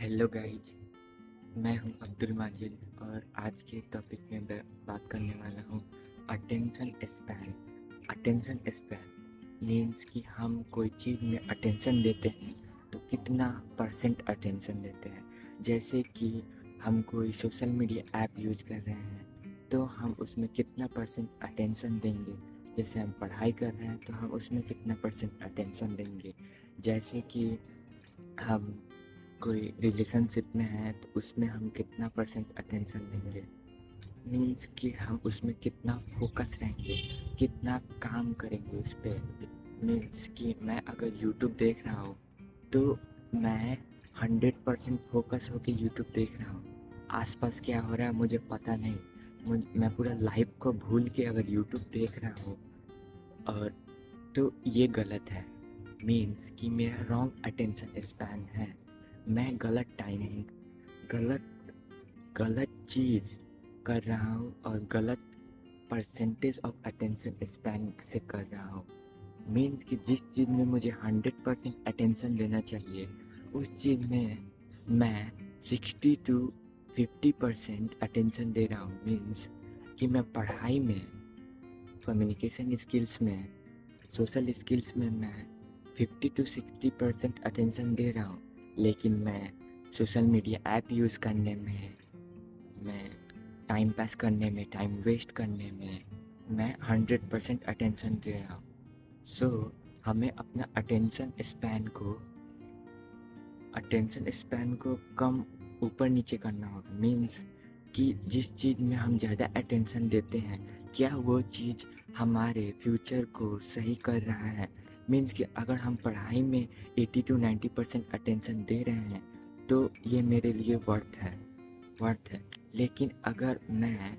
Hello guys. मैं हूं अब्दुल माजिद और आज के टॉपिक में मैं बात करने वाला हूं attention span. Attention span means कि हम कोई चीज़ में अटेंशन देते हैं तो कितना परसेंट अटेंशन देते हैं। जैसे कि हम कोई सोशल मीडिया ऐप यूज कर रहे हैं तो हम उसमें कितना परसेंट अटेंशन देंगे। जैसे हम पढ़ाई कर रहे हैं तो हम उसमें कितना परसेंट अटेंशन देंगे। जैसे कि हम कोई रिलेशनशिप में है तो उसमें हम कितना परसेंट अटेंशन देंगे। मीन्स कि हम उसमें कितना फोकस रहेंगे, कितना काम करेंगे उस पर। मीन्स कि मैं अगर यूट्यूब देख रहा हूँ तो मैं 100% फोकस होकर यूट्यूब देख रहा हूँ। आसपास क्या हो रहा है मुझे पता नहीं, मैं पूरा लाइफ को भूल के अगर यूट्यूब देख रहा हूँ और तो ये गलत है। मीन्स कि मेरा रॉन्ग अटेंशन स्पैन है। मैं गलत टाइमिंग, गलत गलत चीज़ कर रहा हूँ और गलत परसेंटेज ऑफ अटेंशन स्पैन से कर रहा हूँ। मीन्स कि जिस चीज़ में मुझे 100% अटेंशन देना चाहिए उस चीज़ में मैं 60 to 50% अटेंशन दे रहा हूँ। मीन्स कि मैं पढ़ाई में, कम्युनिकेशन स्किल्स में, सोशल स्किल्स में मैं 50 to 60% अटेंशन दे रहा हूँ, लेकिन मैं सोशल मीडिया ऐप यूज़ करने में, मैं टाइम पास करने में, टाइम वेस्ट करने में मैं 100% अटेंशन दे रहा हूँ। सो हमें अपना अटेंशन स्पैन को कम ऊपर नीचे करना होगा। मीन्स कि जिस चीज़ में हम ज़्यादा अटेंशन देते हैं क्या वो चीज़ हमारे फ्यूचर को सही कर रहा है। मीन्स कि अगर हम पढ़ाई में 80 to 90% अटेंशन दे रहे हैं तो ये मेरे लिए वर्थ है। लेकिन अगर मैं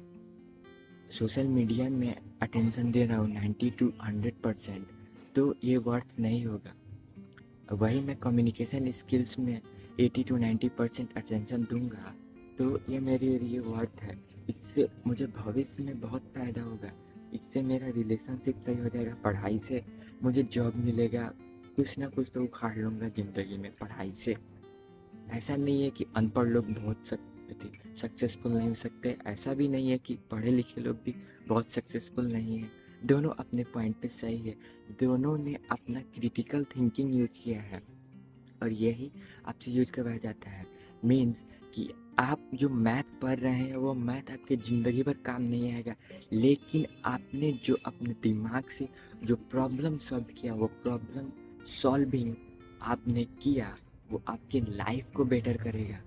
सोशल मीडिया में अटेंशन दे रहा हूँ 90 to 100% तो ये वर्थ नहीं होगा। वही मैं कम्युनिकेशन स्किल्स में 80 to 90% अटेंशन दूंगा तो ये मेरे लिए वर्थ है। इससे मुझे भविष्य में बहुत फ़ायदा होगा। इससे मेरा रिलेशनशिप सही हो जाएगा, पढ़ाई से मुझे जॉब मिलेगा, कुछ ना कुछ तो उखाड़ लूँगा ज़िंदगी में पढ़ाई से। ऐसा नहीं है कि अनपढ़ लोग बहुत सक्सेसफुल नहीं हो सकते, ऐसा भी नहीं है कि पढ़े लिखे लोग भी बहुत सक्सेसफुल नहीं है। दोनों अपने पॉइंट पे सही है, दोनों ने अपना क्रिटिकल थिंकिंग यूज किया है और यही आपसे यूज करवाया जाता है। मीन्स कि आप जो मैथ पढ़ रहे हैं वो मैथ आपके ज़िंदगी भर काम नहीं आएगा, लेकिन आपने जो अपने दिमाग से जो प्रॉब्लम सॉल्व किया, वो प्रॉब्लम सॉल्विंग आपने किया, वो आपके लाइफ को बेटर करेगा।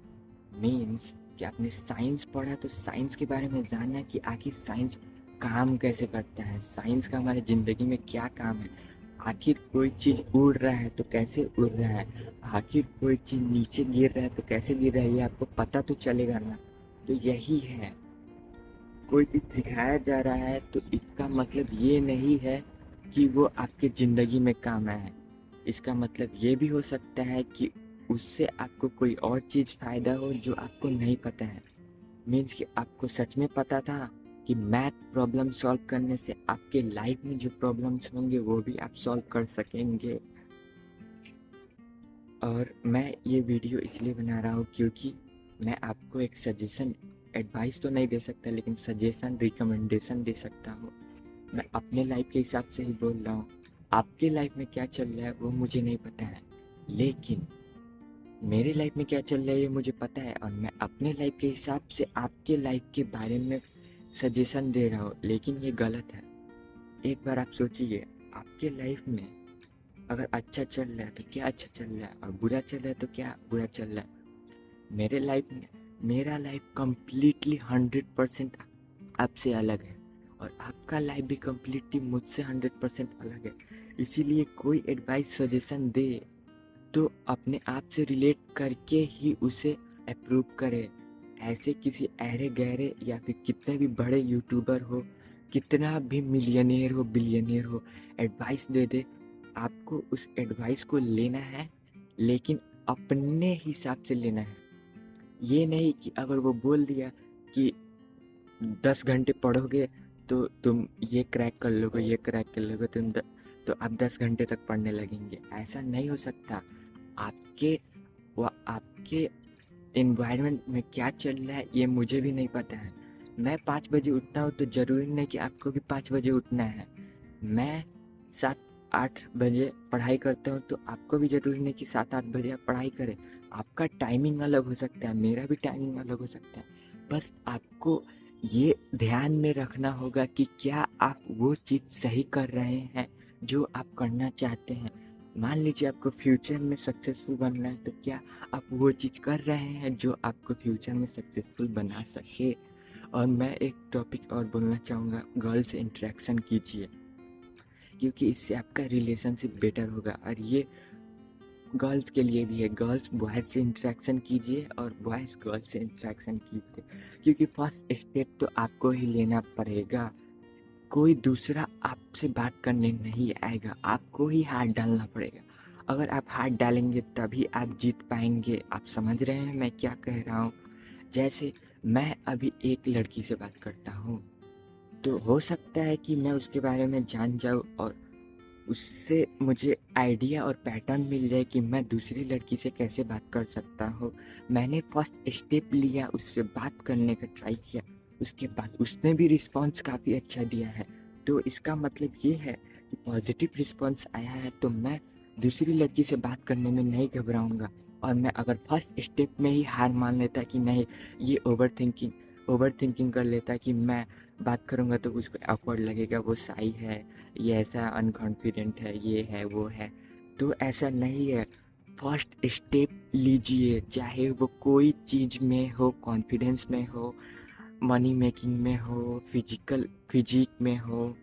मीन्स कि आपने साइंस पढ़ा तो साइंस के बारे में जानना कि आखिर साइंस काम कैसे करता है, साइंस का हमारी ज़िंदगी में क्या काम है। आखिर कोई चीज़ उड़ रहा है तो कैसे उड़ रहा है, आखिर कोई चीज़ नीचे गिर रहा है तो कैसे गिर रहा है, ये आपको पता तो चलेगा ना। तो यही है, कोई चीज़ सिखाया जा रहा है तो इसका मतलब ये नहीं है कि वो आपके ज़िंदगी में काम आए। इसका मतलब ये भी हो सकता है कि उससे आपको कोई और चीज़ फ़ायदा हो जो आपको नहीं पता है। मीन्स कि आपको सच में पता था कि मैथ प्रॉब्लम सॉल्व करने से आपके लाइफ में जो प्रॉब्लम्स होंगे वो भी आप सॉल्व कर सकेंगे। और मैं ये वीडियो इसलिए बना रहा हूँ क्योंकि मैं आपको एक सजेशन, एडवाइस तो नहीं दे सकता लेकिन सजेशन, रिकमेंडेशन दे सकता हूँ। मैं अपने लाइफ के हिसाब से ही बोल रहा हूँ। आपके लाइफ में क्या चल रहा है वो मुझे नहीं पता है, लेकिन मेरे लाइफ में क्या चल रहा है ये मुझे पता है और मैं अपने लाइफ के हिसाब से आपके लाइफ के बारे में सजेशन दे रहा हूँ, लेकिन ये गलत है। एक बार आप सोचिए, आपके लाइफ में अगर अच्छा चल रहा है तो क्या अच्छा चल रहा है और बुरा चल रहा है तो क्या बुरा चल रहा है। मेरे लाइफ में, मेरा लाइफ कम्प्लीटली 100% आपसे अलग है और आपका लाइफ भी कम्प्लीटली मुझसे 100% अलग है। इसीलिए कोई एडवाइस, सजेशन दे तो अपने आप से रिलेट करके ही उसे अप्रूव करे। ऐसे किसी अहरे गहरे या फिर कितने भी बड़े यूट्यूबर हो, कितना भी मिलियनियर हो, बिलियनियर हो, एडवाइस दे दे, आपको उस एडवाइस को लेना है लेकिन अपने हिसाब से लेना है। ये नहीं कि अगर वो बोल दिया कि 10 घंटे पढ़ोगे तो तुम ये क्रैक कर लोगे, ये क्रैक कर लोगे, तो आप 10 घंटे तक पढ़ने लगेंगे। ऐसा नहीं हो सकता। आपके आपके एनवायरनमेंट में क्या चल रहा है ये मुझे भी नहीं पता है। मैं 5 बजे उठता हूँ तो ज़रूरी नहीं कि आपको भी 5 बजे उठना है। मैं 7-8 बजे पढ़ाई करता हूँ तो आपको भी ज़रूरी नहीं कि 7-8 बजे आप पढ़ाई करें। आपका टाइमिंग अलग हो सकता है, मेरा भी टाइमिंग अलग हो सकता है। बस आपको ये ध्यान में रखना होगा कि क्या आप वो चीज़ सही कर रहे हैं जो आप करना चाहते हैं। मान लीजिए आपको फ्यूचर में सक्सेसफुल बनना है तो क्या आप वो चीज़ कर रहे हैं जो आपको फ्यूचर में सक्सेसफुल बना सके। और मैं एक टॉपिक और बोलना चाहूँगा, गर्ल्स से इंटरेक्शन कीजिए क्योंकि इससे आपका रिलेशनशिप बेटर होगा। और ये गर्ल्स के लिए भी है, गर्ल्स बॉयज़ से इंटरेक्शन कीजिए और बॉयज़ गर्ल्स से इंटरेक्शन कीजिए क्योंकि फर्स्ट स्टेप तो आपको ही लेना पड़ेगा। कोई दूसरा आपसे बात करने नहीं आएगा, आपको ही हाथ डालना पड़ेगा। अगर आप हाथ डालेंगे तभी आप जीत पाएंगे। आप समझ रहे हैं मैं क्या कह रहा हूँ। जैसे मैं अभी एक लड़की से बात करता हूँ तो हो सकता है कि मैं उसके बारे में जान जाऊँ और उससे मुझे आइडिया और पैटर्न मिल जाए कि मैं दूसरी लड़की से कैसे बात कर सकता हूँ। मैंने फर्स्ट स्टेप लिया, उससे बात करने का ट्राई किया, उसके बाद उसने भी रिस्पॉन्स काफ़ी अच्छा दिया है। तो इसका मतलब ये है कि पॉजिटिव रिस्पॉन्स आया है तो मैं दूसरी लड़की से बात करने में नहीं घबराऊँगा। और मैं अगर फर्स्ट स्टेप में ही हार मान लेता कि नहीं, ये ओवर थिंकिंग कर लेता कि मैं बात करूँगा तो उसको ऑकवर्ड लगेगा, वो शाई है, ये ऐसा अनकॉन्फिडेंट है, ये है वो है, तो ऐसा नहीं है। फर्स्ट स्टेप लीजिए, चाहे वो कोई चीज़ में हो, कॉन्फिडेंस में हो, मनी मेकिंग में हो, फिजिक में हो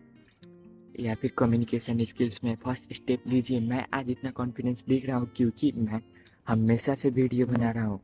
या फिर कम्युनिकेशन स्किल्स में। फर्स्ट स्टेप लीजिए। मैं आज इतना कॉन्फिडेंस दिख रहा हूँ क्योंकि मैं हमेशा से वीडियो बना रहा हूँ।